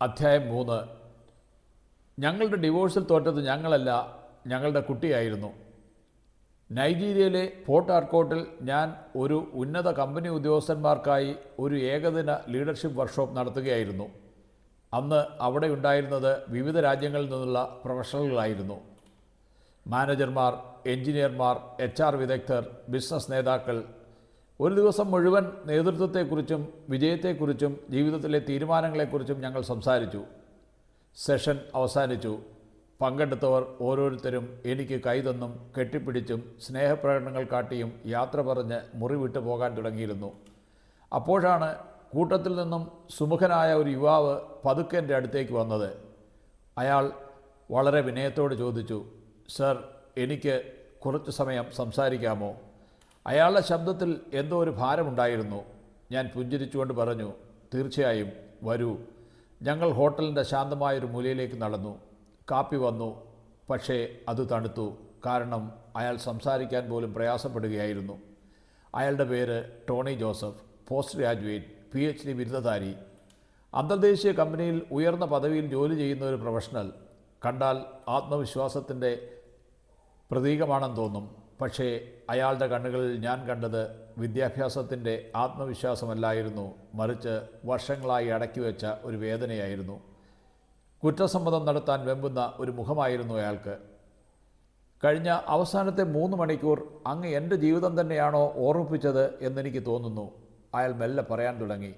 അധ്യായം 3. ഞങ്ങളുടെ ഡിവോഴ്സിൽ തോറ്റത് ഞങ്ങളല്ല, ഞങ്ങളുടെ കുട്ടിയായിരുന്നു. നൈജീരിയയിലെ പോർട്ട് ഹാർക്കോട്ടിൽ ഞാൻ ഒരു ഉന്നത കമ്പനി ഉദ്യോഗസ്ഥന്മാർക്കായി ഒരു ഏകദിന ലീഡർഷിപ്പ് വർക്ക്ഷോപ്പ് നടത്തുകയായിരുന്നു. അന്ന് അവിടെ ഉണ്ടായിരുന്നത് വിവിധ രാജ്യങ്ങളിൽ നിന്നുള്ള പ്രൊഫഷണലുകളായിരുന്നു. മാനേജർമാർ, എഞ്ചിനീയർമാർ, HR വിദഗ്ധർ, ബിസിനസ് നേതാക്കൾ. ഒരു ദിവസം മുഴുവൻ നേതൃത്വത്തെക്കുറിച്ചും വിജയത്തെക്കുറിച്ചും ജീവിതത്തിലെ തീരുമാനങ്ങളെക്കുറിച്ചും ഞങ്ങൾ സംസാരിച്ചു. സെഷൻ അവസാനിച്ചു. പങ്കെടുത്തവർ ഓരോരുത്തരും എനിക്ക് കൈതന്നും കെട്ടിപ്പിടിച്ചും സ്നേഹപ്രകടനങ്ങൾ കാട്ടിയും യാത്ര പറഞ്ഞ് മുറി വിട്ടു പോകാൻ തുടങ്ങിയിരുന്നു. അപ്പോഴാണ് കൂട്ടത്തിൽ നിന്നും സുമുഖനായ ഒരു യുവാവ് പതുക്കെ എൻ്റെ അടുത്തേക്ക് വന്നത്. അയാൾ വളരെ വിനയത്തോട് ചോദിച്ചു, സർ, എനിക്ക് കുറച്ച് സമയം സംസാരിക്കാമോ? അയാളുടെ ശബ്ദത്തിൽ എന്തോ ഒരു ഭാരമുണ്ടായിരുന്നു. ഞാൻ പുഞ്ചിരിച്ചുകൊണ്ട് പറഞ്ഞു, തീർച്ചയായും, വരൂ. ഞങ്ങൾ ഹോട്ടലിൻ്റെ ശാന്തമായൊരു മൂലയിലേക്ക് നടന്നു. കാപ്പി വന്നു. പക്ഷേ അത് തണുത്തു. കാരണം അയാൾ സംസാരിക്കാൻ പോലും പ്രയാസപ്പെടുകയായിരുന്നു. അയാളുടെ പേര് Tony Joseph, post graduate, PhD ബിരുദധാരി, അന്തർദേശീയ കമ്പനിയിൽ ഉയർന്ന പദവിയിൽ ജോലി ചെയ്യുന്ന ഒരു പ്രൊഫഷണൽ. കണ്ടാൽ ആത്മവിശ്വാസത്തിൻ്റെ പ്രതീകമാണെന്ന് തോന്നും. പക്ഷേ അയാളുടെ കണ്ണുകളിൽ ഞാൻ കണ്ടത് വിദ്യാഭ്യാസത്തിൻ്റെ ആത്മവിശ്വാസമല്ലായിരുന്നു, മറിച്ച് വർഷങ്ങളായി അടക്കിവെച്ച ഒരു വേദനയായിരുന്നു. കുറ്റസമ്മതം നടത്താൻ വെമ്പുന്ന ഒരു മുഖമായിരുന്നു അയാൾക്ക്. കഴിഞ്ഞ അവസാനത്തെ 3 മണിക്കൂർ അങ്ങ് എൻ്റെ ജീവിതം തന്നെയാണോ ഓർമ്മിപ്പിച്ചത് എന്നെനിക്ക് തോന്നുന്നു, അയാൾ മെല്ലെ പറയാൻ തുടങ്ങി.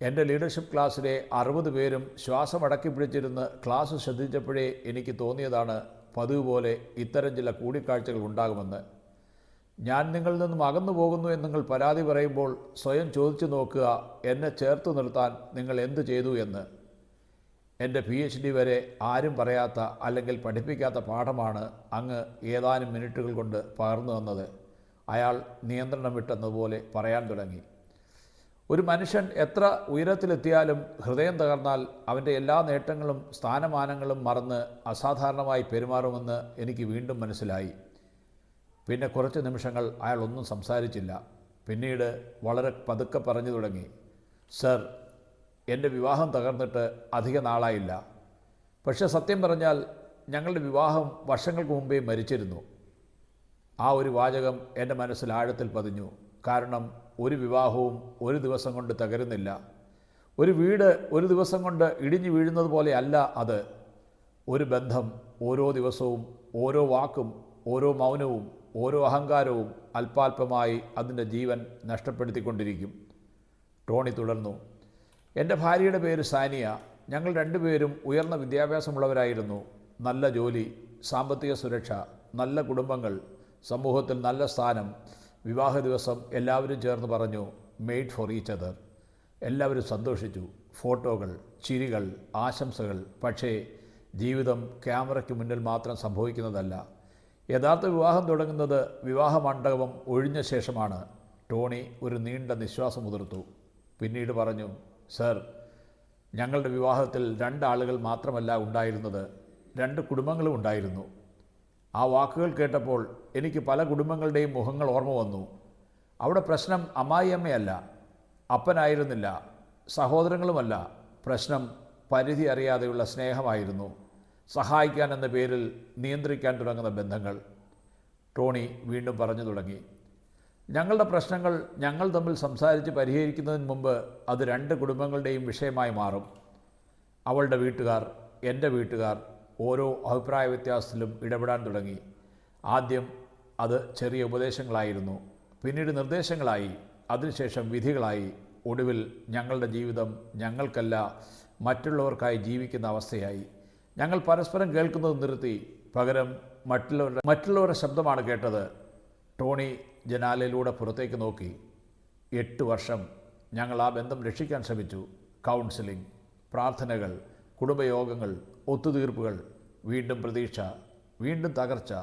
എൻ്റെ ലീഡർഷിപ്പ് ക്ലാസ്സിലെ 60 പേരും ശ്വാസം അടക്കി പിടിച്ചിരുന്ന് ക്ലാസ് ശ്രദ്ധിച്ചപ്പോഴേ എനിക്ക് തോന്നിയതാണ് പതിവ് പോലെ ഇത്തരം ചില കൂടിക്കാഴ്ചകൾ ഉണ്ടാകുമെന്ന്. ഞാൻ നിങ്ങളിൽ നിന്നും അകന്നു പോകുന്നു എന്ന് നിങ്ങൾ പരാതി പറയുമ്പോൾ സ്വയം ചോദിച്ചു നോക്കുക, എന്നെ ചേർത്ത് നിർത്താൻ നിങ്ങൾ എന്തു ചെയ്തു എന്ന്. എൻ്റെ PhD വരെ ആരും പറയാത്ത അല്ലെങ്കിൽ പഠിപ്പിക്കാത്ത പാഠമാണ് അങ്ങ് ഏതാനും മിനിറ്റുകൾ കൊണ്ട് പകർന്നു തന്നത്, അയാൾ നിയന്ത്രണം വിട്ടെന്നതുപോലെ പറയാൻ തുടങ്ങി. ഒരു മനുഷ്യൻ എത്ര ഉയരത്തിലെത്തിയാലും ഹൃദയം തകർന്നാൽ അവൻ്റെ എല്ലാ നേട്ടങ്ങളും സ്ഥാനമാനങ്ങളും മറന്ന് അസാധാരണമായി പെരുമാറുമെന്ന് എനിക്ക് വീണ്ടും മനസ്സിലായി. പിന്നെ കുറച്ച് നിമിഷങ്ങൾ അയാൾ ഒന്നും സംസാരിച്ചില്ല. പിന്നീട് വളരെ പതുക്കെ പറഞ്ഞു തുടങ്ങി, സർ, എൻ്റെ വിവാഹം തകർന്നിട്ട് അധിക നാളായില്ല. പക്ഷേ സത്യം പറഞ്ഞാൽ ഞങ്ങളുടെ വിവാഹം വർഷങ്ങൾക്ക് മുമ്പേ മരിച്ചിരുന്നു. ആ ഒരു വാചകം എൻ്റെ മനസ്സിൽ ആഴത്തിൽ പതിഞ്ഞു. കാരണം ഒരു വിവാഹവും ഒരു ദിവസം കൊണ്ട് തകരുന്നില്ല. ഒരു വീട് ഒരു ദിവസം കൊണ്ട് ഇടിഞ്ഞു വീഴുന്നത് പോലെ അല്ല അത്. ഒരു ബന്ധം ഓരോ ദിവസവും, ഓരോ വാക്കും, ഓരോ മൗനവും, ഓരോ അഹങ്കാരവും അല്പാൽപമായി അതിൻ്റെ ജീവൻ നഷ്ടപ്പെടുത്തിക്കൊണ്ടിരിക്കും. ടോണി തുടർന്നു, എൻ്റെ ഭാര്യയുടെ പേര് സാനിയ. ഞങ്ങൾ രണ്ടുപേരും ഉയർന്ന വിദ്യാഭ്യാസമുള്ളവരായിരുന്നു. നല്ല ജോലി, സാമ്പത്തിക സുരക്ഷ, നല്ല കുടുംബങ്ങൾ, സമൂഹത്തിൽ നല്ല സ്ഥാനം. വിവാഹ ദിവസം എല്ലാവരും ചേർന്ന് പറഞ്ഞു, മെയ്ഡ് ഫോർ ഈച്ച് അതർ. എല്ലാവരും സന്തോഷിച്ചു. ഫോട്ടോകൾ, ചിരികൾ, ആശംസകൾ. പക്ഷേ ജീവിതം ക്യാമറയ്ക്ക് മുന്നിൽ മാത്രം സംഭവിക്കുന്നതല്ല. യഥാർത്ഥ വിവാഹം തുടങ്ങുന്നത് വിവാഹ മണ്ഡപം ഒഴിഞ്ഞ ശേഷമാണ്. ടോണി ഒരു നീണ്ട നിശ്വാസം ഉതിർത്തു. പിന്നീട് പറഞ്ഞു, സർ, ഞങ്ങളുടെ വിവാഹത്തിൽ 2 ആളുകൾ മാത്രമല്ല ഉണ്ടായിരുന്നത്, 2 കുടുംബങ്ങളും ഉണ്ടായിരുന്നു. ആ വാക്കുകൾ കേട്ടപ്പോൾ എനിക്ക് പല കുടുംബങ്ങളുടെയും മുഖങ്ങൾ ഓർമ്മ വന്നു. അവിടെ പ്രശ്നം അമ്മായിയമ്മയല്ല, അപ്പനായിരുന്നില്ല, സഹോദരങ്ങളുമല്ല. പ്രശ്നം പരിധി അറിയാതെയുള്ള സ്നേഹമായിരുന്നു. സഹായിക്കാൻ എന്ന പേരിൽ നിയന്ത്രിക്കാൻ തുടങ്ങുന്ന ബന്ധങ്ങൾ. ടോണി വീണ്ടും പറഞ്ഞു തുടങ്ങി, ഞങ്ങളുടെ പ്രശ്നങ്ങൾ ഞങ്ങൾ തമ്മിൽ സംസാരിച്ച് പരിഹരിക്കുന്നതിന് മുമ്പ് അത് 2 കുടുംബങ്ങളുടെയും വിഷയമായി മാറും. അവളുടെ വീട്ടുകാർ, എൻ്റെ വീട്ടുകാർ ഓരോ അഭിപ്രായ വ്യത്യാസത്തിലും ഇടപെടാൻ തുടങ്ങി. ആദ്യം അത് ചെറിയ ഉപദേശങ്ങളായിരുന്നു, പിന്നീട് നിർദ്ദേശങ്ങളായി, അതിനുശേഷം വിധികളായി. ഒടുവിൽ ഞങ്ങളുടെ ജീവിതം ഞങ്ങൾക്കല്ല മറ്റുള്ളവർക്കായി ജീവിക്കുന്ന അവസ്ഥയായി. ഞങ്ങൾ പരസ്പരം കേൾക്കുന്നത് നിർത്തി, പകരം മറ്റുള്ളവരുടെ ശബ്ദമാണ് കേട്ടത്. ടോണി ജനാലയിലൂടെ പുറത്തേക്ക് നോക്കി. 8 വർഷം ഞങ്ങൾ ആ ബന്ധം രക്ഷിക്കാൻ ശ്രമിച്ചു. കൗൺസിലിംഗ്, പ്രാർത്ഥനകൾ, കുടുംബയോഗങ്ങൾ, ഒത്തുതീർപ്പുകൾ, വീണ്ടും പ്രതീക്ഷ, വീണ്ടും തകർച്ച.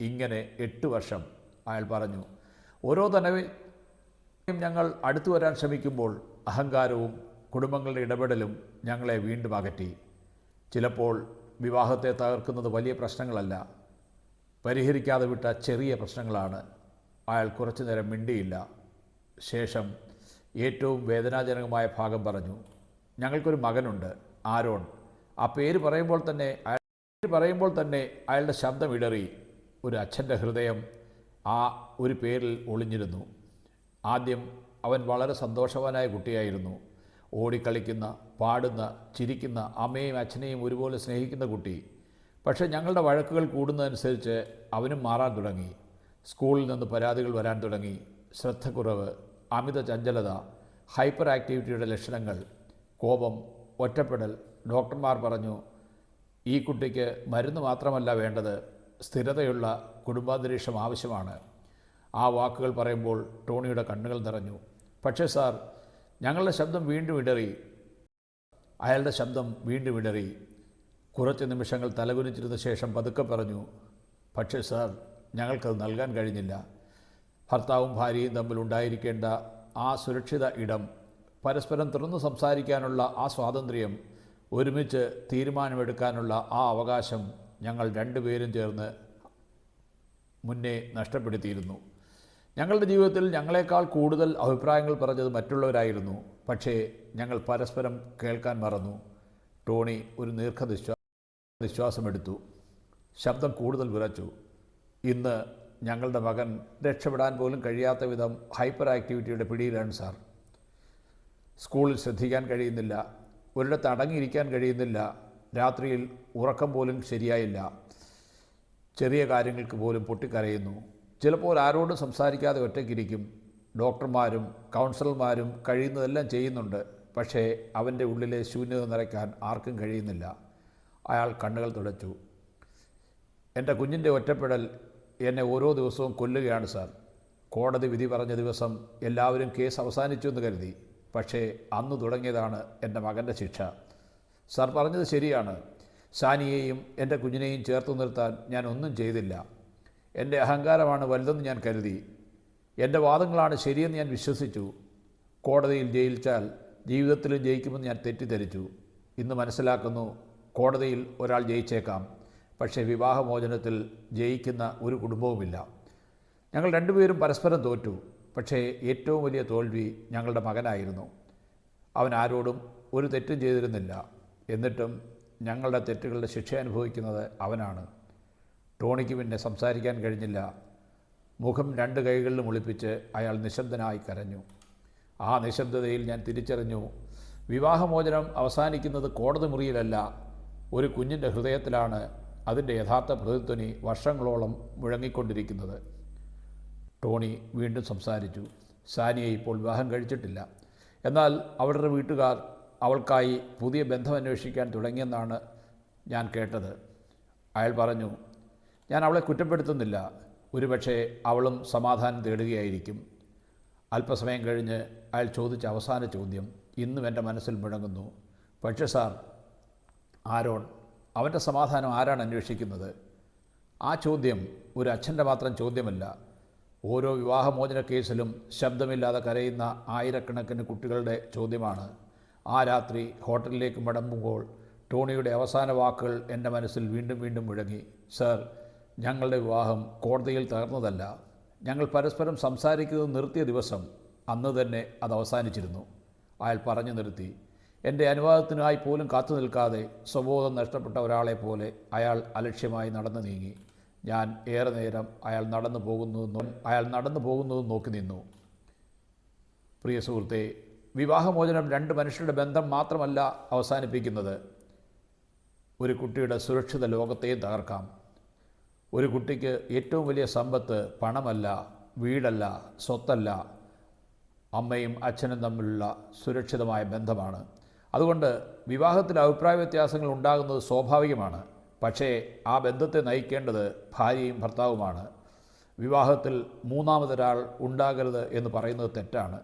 ഇങ്ങനെ 8 വർഷം, അയാൾ പറഞ്ഞു. ഓരോ തവണയും ഞങ്ങൾ അടുത്തു വരാൻ ശ്രമിക്കുമ്പോൾ അഹങ്കാരവും കുടുംബങ്ങളുടെ ഇടപെടലും ഞങ്ങളെ വീണ്ടും അകറ്റി. ചിലപ്പോൾ വിവാഹത്തെ തകർക്കുന്നത് വലിയ പ്രശ്നങ്ങളല്ല, പരിഹരിക്കാതെ വിട്ട ചെറിയ പ്രശ്നങ്ങളാണ്. അയാൾ കുറച്ചു നേരം മിണ്ടിയില്ല. ശേഷം ഏറ്റവും വേദനാജനകമായ ഭാഗം പറഞ്ഞു, ഞങ്ങൾക്കൊരു മകനുണ്ട്. ആരോൺ. ആ പേര് പറയുമ്പോൾ തന്നെ അയാളുടെ ശബ്ദം ഇടറി. ഒരു അച്ഛൻ്റെ ഹൃദയം ആ ഒരു പേരിൽ ഒളിഞ്ഞിരുന്നു. ആദ്യം അവൻ വളരെ സന്തോഷവാനായ കുട്ടിയായിരുന്നു. ഓടിക്കളിക്കുന്ന, പാടുന്ന, ചിരിക്കുന്ന, അമ്മയും അച്ഛനെയും ഒരുപോലെ സ്നേഹിക്കുന്ന കുട്ടി. പക്ഷേ ഞങ്ങളുടെ വഴക്കുകൾ കൂടുന്നതനുസരിച്ച് അവനും മാറാൻ തുടങ്ങി. സ്കൂളിൽ നിന്ന് പരാതികൾ വരാൻ തുടങ്ങി. ശ്രദ്ധക്കുറവ്, അമിത ചഞ്ചലത, ഹൈപ്പർ ആക്ടിവിറ്റിയുടെ ലക്ഷണങ്ങൾ, കോപം, ഒറ്റപ്പെടൽ. ഡോക്ടർമാർ പറഞ്ഞു, ഈ കുട്ടിക്ക് മരുന്ന് മാത്രമല്ല വേണ്ടത്, സ്ഥിരതയുള്ള കുടുംബാന്തരീക്ഷം ആവശ്യമാണ്. ആ വാക്കുകൾ പറയുമ്പോൾ ടോണിയുടെ കണ്ണുകൾ നിറഞ്ഞു. പക്ഷേ സാർ, ഞങ്ങളുടെ ശബ്ദം വീണ്ടും ഇടറി. അയാളുടെ ശബ്ദം വീണ്ടും ഇടറി. കുറച്ച് നിമിഷങ്ങൾ തലകുനിച്ചിരുന്ന ശേഷം പതുക്കെ പറഞ്ഞു, പക്ഷേ സാർ, ഞങ്ങൾക്കത് നൽകാൻ കഴിഞ്ഞില്ല. ഭർത്താവും ഭാര്യയും തമ്മിൽ ഉണ്ടായിരിക്കേണ്ട ആ സുരക്ഷിത ഇടം, പരസ്പരം തുറന്നു സംസാരിക്കാനുള്ള ആ സ്വാതന്ത്ര്യം, ഒരുമിച്ച് തീരുമാനമെടുക്കാനുള്ള ആ അവകാശം ഞങ്ങൾ രണ്ടുപേരും ചേർന്ന് മുന്നേ നഷ്ടപ്പെടുത്തിയിരുന്നു. ഞങ്ങളുടെ ജീവിതത്തിൽ ഞങ്ങളെക്കാൾ കൂടുതൽ അഭിപ്രായങ്ങൾ പറഞ്ഞത് മറ്റുള്ളവരായിരുന്നു. പക്ഷേ ഞങ്ങൾ പരസ്പരം കേൾക്കാൻ മറന്നു. ടോണി ഒരു നിശ്വാസമെടുത്തു. ശബ്ദം കൂടുതൽ വിറച്ചു. ഇന്ന് ഞങ്ങളുടെ മകൻ രക്ഷപ്പെടാൻ പോലും കഴിയാത്ത വിധം ഹൈപ്പർ ആക്ടിവിറ്റിയുടെ പിടിയിലാണ് സാർ. സ്കൂളിൽ ശ്രദ്ധിക്കാൻ കഴിയുന്നില്ല, ഒരിടത്ത് അടങ്ങിയിരിക്കാൻ കഴിയുന്നില്ല, രാത്രിയിൽ ഉറക്കം പോലും ശരിയായില്ല, ചെറിയ കാര്യങ്ങൾക്ക് പോലും പൊട്ടിക്കരയുന്നു. ചിലപ്പോൾ ആരോടും സംസാരിക്കാതെ ഒറ്റയ്ക്കിരിക്കും. ഡോക്ടർമാരും കൗൺസിലർമാരും കഴിയുന്നതെല്ലാം ചെയ്യുന്നുണ്ട്. പക്ഷേ അവൻ്റെ ഉള്ളിലെ ശൂന്യത നിറയ്ക്കാൻ ആർക്കും കഴിയുന്നില്ല. അയാൾ കണ്ണുകൾ തുടച്ചു. എൻ്റെ കുഞ്ഞിൻ്റെ ഒറ്റപ്പെടൽ എന്നെ ഓരോ ദിവസവും കൊല്ലുകയാണ് സാർ. കോടതി വിധി പറഞ്ഞ ദിവസം എല്ലാവരും കേസ് അവസാനിച്ചു എന്ന് കരുതി. പക്ഷേ അന്ന് തുടങ്ങിയതാണ് എൻ്റെ മകൻ്റെ ശിക്ഷ. സാർ പറഞ്ഞത് ശരിയാണ്. സാനിയെയും എൻ്റെ കുഞ്ഞിനെയും ചേർത്ത് നിർത്താൻ ഞാൻ ഒന്നും ചെയ്തില്ല. എൻ്റെ അഹങ്കാരമാണ് വലുതെന്ന് ഞാൻ കരുതി. എൻ്റെ വാദങ്ങളാണ് ശരിയെന്ന് ഞാൻ വിശ്വസിച്ചു. കോടതിയിൽ ജയിച്ചാൽ ജീവിതത്തിലും ജയിക്കുമെന്ന് ഞാൻ തെറ്റിദ്ധരിച്ചു. ഇന്ന് മനസ്സിലാക്കുന്നു, കോടതിയിൽ ഒരാൾ ജയിച്ചേക്കാം, പക്ഷേ വിവാഹമോചനത്തിൽ ജയിക്കുന്ന ഒരു കുടുംബവുമില്ല. ഞങ്ങൾ രണ്ടുപേരും പരസ്പരം തോറ്റു. പക്ഷേ ഏറ്റവും വലിയ തോൽവി ഞങ്ങളുടെ മകനായിരുന്നു. അവൻ ആരോടും ഒരു തെറ്റും ചെയ്തിരുന്നില്ല. എന്നിട്ടും ഞങ്ങളുടെ തെറ്റുകളുടെ ശിക്ഷ അനുഭവിക്കുന്നത് അവനാണ്. ടോണിക്ക് പിന്നെ സംസാരിക്കാൻ കഴിഞ്ഞില്ല. മുഖം രണ്ട് കൈകളിലും ഒളിപ്പിച്ച് അയാൾ നിശബ്ദനായി കരഞ്ഞു. ആ നിശബ്ദതയിൽ ഞാൻ തിരിച്ചറിഞ്ഞു, വിവാഹമോചനം അവസാനിക്കുന്നത് കോടതി മുറിയിലല്ല, ഒരു കുഞ്ഞിൻ്റെ ഹൃദയത്തിലാണ് അതിൻ്റെ യഥാർത്ഥ പ്രതിധ്വനി വർഷങ്ങളോളം മുഴങ്ങിക്കൊണ്ടിരിക്കുന്നത്. ടോണി വീണ്ടും സംസാരിച്ചു. സാനിയെ ഇപ്പോൾ വിവാഹം കഴിച്ചിട്ടില്ല. എന്നാൽ അവളുടെ വീട്ടുകാർ അവൾക്കായി പുതിയ ബന്ധം അന്വേഷിക്കാൻ തുടങ്ങിയെന്നാണ് ഞാൻ കേട്ടത്. അയാൾ പറഞ്ഞു, ഞാൻ അവളെ കുറ്റപ്പെടുത്തുന്നില്ല. ഒരുപക്ഷെ അവളും സമാധാനം തേടുകയായിരിക്കും. അല്പസമയം കഴിഞ്ഞ് അയാൾ ചോദിച്ച അവസാന ചോദ്യം ഇന്നും എൻ്റെ മനസ്സിൽ മുഴങ്ങുന്നു. പക്ഷേ സാർ, ആരോൺ, അവൻ്റെ സമാധാനം ആരാണ് അന്വേഷിക്കുന്നത്? ആ ചോദ്യം ഒരു അച്ഛൻ്റെ മാത്രം ചോദ്യമല്ല. ഓരോ വിവാഹമോചന കേസിലും ശബ്ദമില്ലാതെ കരയുന്ന ആയിരക്കണക്കിന് കുട്ടികളുടെ ചോദ്യമാണ്. ആ രാത്രി ഹോട്ടലിലേക്ക് മടങ്ങുമ്പോൾ ടോണിയുടെ അവസാന വാക്കുകൾ എൻ്റെ മനസ്സിൽ വീണ്ടും വീണ്ടും മുഴങ്ങി. സർ, ഞങ്ങളുടെ വിവാഹം കോടതിയിൽ തകർന്നതല്ല. ഞങ്ങൾ പരസ്പരം സംസാരിക്കുന്നത് നിർത്തിയ ദിവസം അന്ന് തന്നെ അത് അവസാനിച്ചിരുന്നു. അയാൾ പറഞ്ഞു നിർത്തി. എൻ്റെ അനുവാദത്തിനായി പോലും കാത്തു നിൽക്കാതെ സ്വബോധം നഷ്ടപ്പെട്ട ഒരാളെ പോലെ അയാൾ അലക്ഷ്യമായി നടന്നു നീങ്ങി. ഞാൻ ഏറെ നേരം അയാൾ നടന്നു പോകുന്നതും നോക്കി നിന്നു. പ്രിയ സുഹൃത്തെ, വിവാഹമോചനം രണ്ട് മനുഷ്യരുടെ ബന്ധം മാത്രമല്ല അവസാനിപ്പിക്കുന്നത്, ഒരു കുട്ടിയുടെ സുരക്ഷിത ലോകത്തെയും തകർക്കാം. ഒരു കുട്ടിക്ക് ഏറ്റവും വലിയ സമ്പത്ത് പണമല്ല, വീടല്ല, സ്വത്തല്ല, അമ്മയും അച്ഛനും തമ്മിലുള്ള സുരക്ഷിതമായ ബന്ധമാണ്. അതുകൊണ്ട് വിവാഹത്തിൽ അഭിപ്രായ വ്യത്യാസങ്ങൾ ഉണ്ടാകുന്നത് സ്വാഭാവികമാണ്. പക്ഷേ ആ ബന്ധത്തെ നയിക്കേണ്ടത് ഭാര്യയും ഭർത്താവുമാണ്. വിവാഹത്തിൽ മൂന്നാമതൊരാൾ ഉണ്ടാകരുത് എന്ന് പറയുന്നത് തെറ്റാണ്.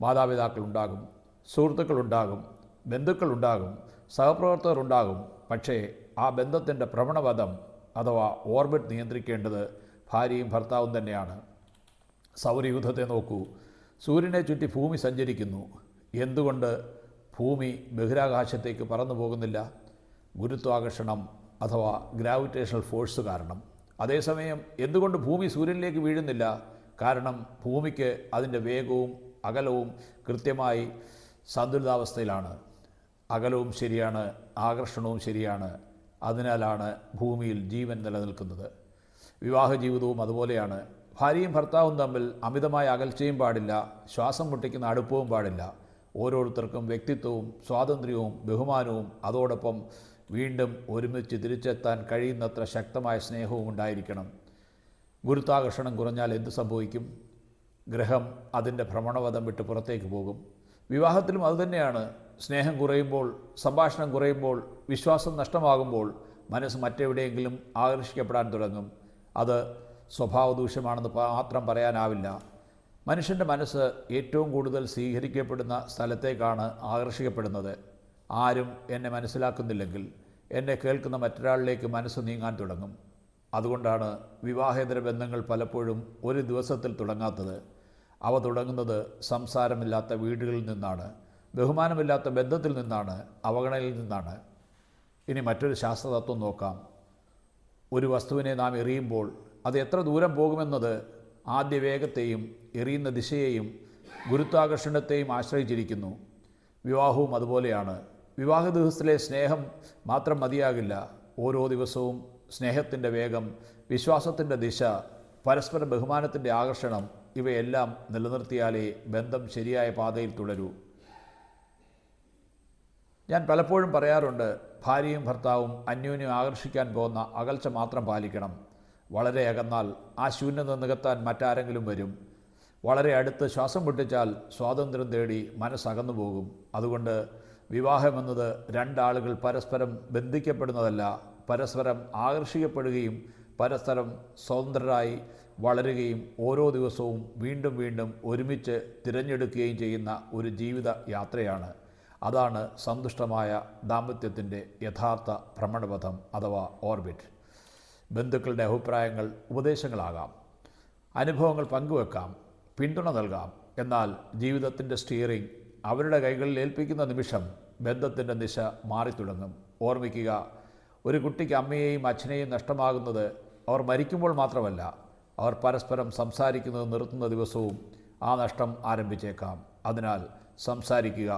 മാതാപിതാക്കളുണ്ടാകും, സുഹൃത്തുക്കളുണ്ടാകും, ബന്ധുക്കളുണ്ടാകും, സഹപ്രവർത്തകരുണ്ടാകും. പക്ഷേ ആ ബന്ധത്തിൻ്റെ ഭ്രമണപഥം അഥവാ ഓർബിറ്റ് നിയന്ത്രിക്കേണ്ടത് ഭാര്യയും ഭർത്താവും തന്നെയാണ്. സൗരയൂഥത്തെ നോക്കൂ. സൂര്യനെ ചുറ്റി ഭൂമി സഞ്ചരിക്കുന്നു. എന്തുകൊണ്ട് ഭൂമി ബഹിരാകാശത്തേക്ക് പറന്നു പോകുന്നില്ല? ഗുരുത്വാകർഷണം അഥവാ ഗ്രാവിറ്റേഷണൽ ഫോഴ്സ് കാരണം. അതേസമയം എന്തുകൊണ്ട് ഭൂമി സൂര്യനിലേക്ക് വീഴുന്നില്ല? കാരണം ഭൂമിക്ക് അതിൻ്റെ വേഗവും അകലവും കൃത്യമായി സന്തുലിതാവസ്ഥയിലാണ്. അകലവും ശരിയാണ്, ആകർഷണവും ശരിയാണ്. അതിനാലാണ് ഭൂമിയിൽ ജീവൻ നിലനിൽക്കുന്നത്. വിവാഹ ജീവിതവും അതുപോലെയാണ്. ഭാര്യയും ഭർത്താവും തമ്മിൽ അമിതമായ അകൽച്ചയും പാടില്ല, ശ്വാസം മുട്ടിക്കുന്ന അടുപ്പവും പാടില്ല. ഓരോരുത്തർക്കും വ്യക്തിത്വവും സ്വാതന്ത്ര്യവും ബഹുമാനവും അതോടൊപ്പം വീണ്ടും ഒരുമിച്ച് തിരിച്ചെത്താൻ കഴിയുന്നത്ര ശക്തമായ സ്നേഹവും ഉണ്ടായിരിക്കണം. ഗുരുത്വാകർഷണം കുറഞ്ഞാൽ എന്ത് സംഭവിക്കും? ഗ്രഹം അതിൻ്റെ ഭ്രമണപഥം വിട്ട് പുറത്തേക്ക് പോകും. വിവാഹത്തിലും അതുതന്നെയാണ്. സ്നേഹം കുറയുമ്പോൾ, സംഭാഷണം കുറയുമ്പോൾ, വിശ്വാസം നഷ്ടമാകുമ്പോൾ മനസ്സ് മറ്റെവിടെയെങ്കിലും ആകർഷിക്കപ്പെടാൻ തുടങ്ങും. അത് സ്വഭാവദൂഷ്യമാണെന്ന് മാത്രം പറയാനാവില്ല. മനുഷ്യൻ്റെ മനസ്സ് ഏറ്റവും കൂടുതൽ സ്വീകരിക്കപ്പെടുന്ന സ്ഥലത്തേക്കാണ് ആകർഷിക്കപ്പെടുന്നത്. ആരും എന്നെ മനസ്സിലാക്കുന്നില്ലെങ്കിൽ എന്നെ കേൾക്കുന്ന മറ്റൊരാളിലേക്ക് മനസ്സ് നീങ്ങാൻ തുടങ്ങും. അതുകൊണ്ടാണ് വിവാഹേതര ബന്ധങ്ങൾ പലപ്പോഴും ഒരു ദിവസത്തിൽ തുടങ്ങാത്തത്. അവ തുടങ്ങുന്നത് സംസാരമില്ലാത്ത വീടുകളിൽ നിന്നാണ്, ബഹുമാനമില്ലാത്ത ബന്ധത്തിൽ നിന്നാണ്, അവഗണനയിൽ നിന്നാണ്. ഇനി മറ്റൊരു ശാസ്ത്രതത്വം നോക്കാം. ഒരു വസ്തുവിനെ നാം എറിയുമ്പോൾ അത് എത്ര ദൂരം പോകുമെന്നത് ആദ്യ വേഗത്തെയും എറിയുന്ന ദിശയെയും ഗുരുത്വാകർഷണത്തെയും ആശ്രയിച്ചിരിക്കുന്നു. വിവാഹവും അതുപോലെയാണ്. വിവാഹ ദിവസത്തിലെ സ്നേഹം മാത്രം മതിയാകില്ല. ഓരോ ദിവസവും സ്നേഹത്തിൻ്റെ വേഗം, വിശ്വാസത്തിൻ്റെ ദിശ, പരസ്പര ബഹുമാനത്തിൻ്റെ ആകർഷണം ഇവയെല്ലാം നിലനിർത്തിയാലേ ബന്ധം ശരിയായ പാതയിൽ തുടരൂ. ഞാൻ പലപ്പോഴും പറയാറുണ്ട്, ഭാര്യയും ഭർത്താവും അന്യോന്യം ആകർഷിക്കാൻ പോകുന്ന അകൽച്ച മാത്രം പാലിക്കണം. വളരെ അകന്നാൽ ആ ശൂന്യത നികത്താൻ മറ്റാരെങ്കിലും വരും. വളരെ അടുത്ത് ശ്വാസം മുട്ടിച്ചാൽ സ്വാതന്ത്ര്യം തേടി മനസ്സകന്നു പോകും. അതുകൊണ്ട് വിവാഹമെന്നത് രണ്ടാളുകൾ പരസ്പരം ബന്ധിക്കപ്പെടുന്നതല്ല, പരസ്പരം ആകർഷിക്കപ്പെടുകയും പരസ്പരം സ്വതന്ത്രരായി വളരുകയും ഓരോ ദിവസവും വീണ്ടും വീണ്ടും ഒരുമിച്ച് തിരഞ്ഞെടുക്കുകയും ചെയ്യുന്ന ഒരു ജീവിത യാത്രയാണ്. അതാണ് സന്തുഷ്ടമായ ദാമ്പത്യത്തിൻ്റെ യഥാർത്ഥ ഭ്രമണപഥം അഥവാ ഓർബിറ്റ്. ബന്ധുക്കളുടെ അഭിപ്രായങ്ങൾ ഉപദേശങ്ങളാകാം, അനുഭവങ്ങൾ പങ്കുവെക്കാം, പിന്തുണ നൽകാം. എന്നാൽ ജീവിതത്തിൻ്റെ സ്റ്റിയറിംഗ് അവരുടെ കൈകളിൽ ഏൽപ്പിക്കുന്ന നിമിഷം ബന്ധത്തിൻ്റെ ദിശ മാറിത്തുടങ്ങും. ഓർമ്മിക്കുക, ഒരു കുട്ടിക്ക് അമ്മയെയും അച്ഛനെയും നഷ്ടമാകുന്നത് അവർ മരിക്കുമ്പോൾ മാത്രമല്ല, അവർ പരസ്പരം സംസാരിക്കുന്നത് നിർത്തുന്ന ദിവസവും ആ നഷ്ടം ആരംഭിച്ചേക്കാം. അതിനാൽ സംസാരിക്കുക,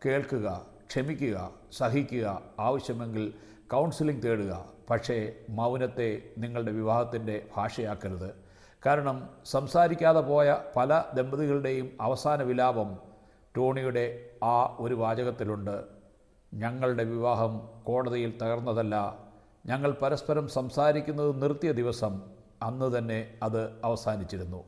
കേൾക്കുക, ക്ഷമിക്കുക, സഹിക്കുക, ആവശ്യമെങ്കിൽ കൗൺസിലിംഗ് തേടുക. പക്ഷേ മൗനത്തെ നിങ്ങളുടെ വിവാഹത്തിൻ്റെ ഭാഷയാക്കരുത്. കാരണം സംസാരിക്കാതെ പോയ പല ദമ്പതികളുടെയും അവസാന വിലാപം ടോണിയുടെ ആ ഒരു വാചകത്തിലുണ്ട്: ഞങ്ങളുടെ വിവാഹം കോടതിയിൽ തകർന്നതല്ല, ഞങ്ങൾ പരസ്പരം സംസാരിക്കുന്നത് നിർത്തിയ ദിവസം അന്ന് തന്നെ അത് അവസാനിച്ചിരുന്നു.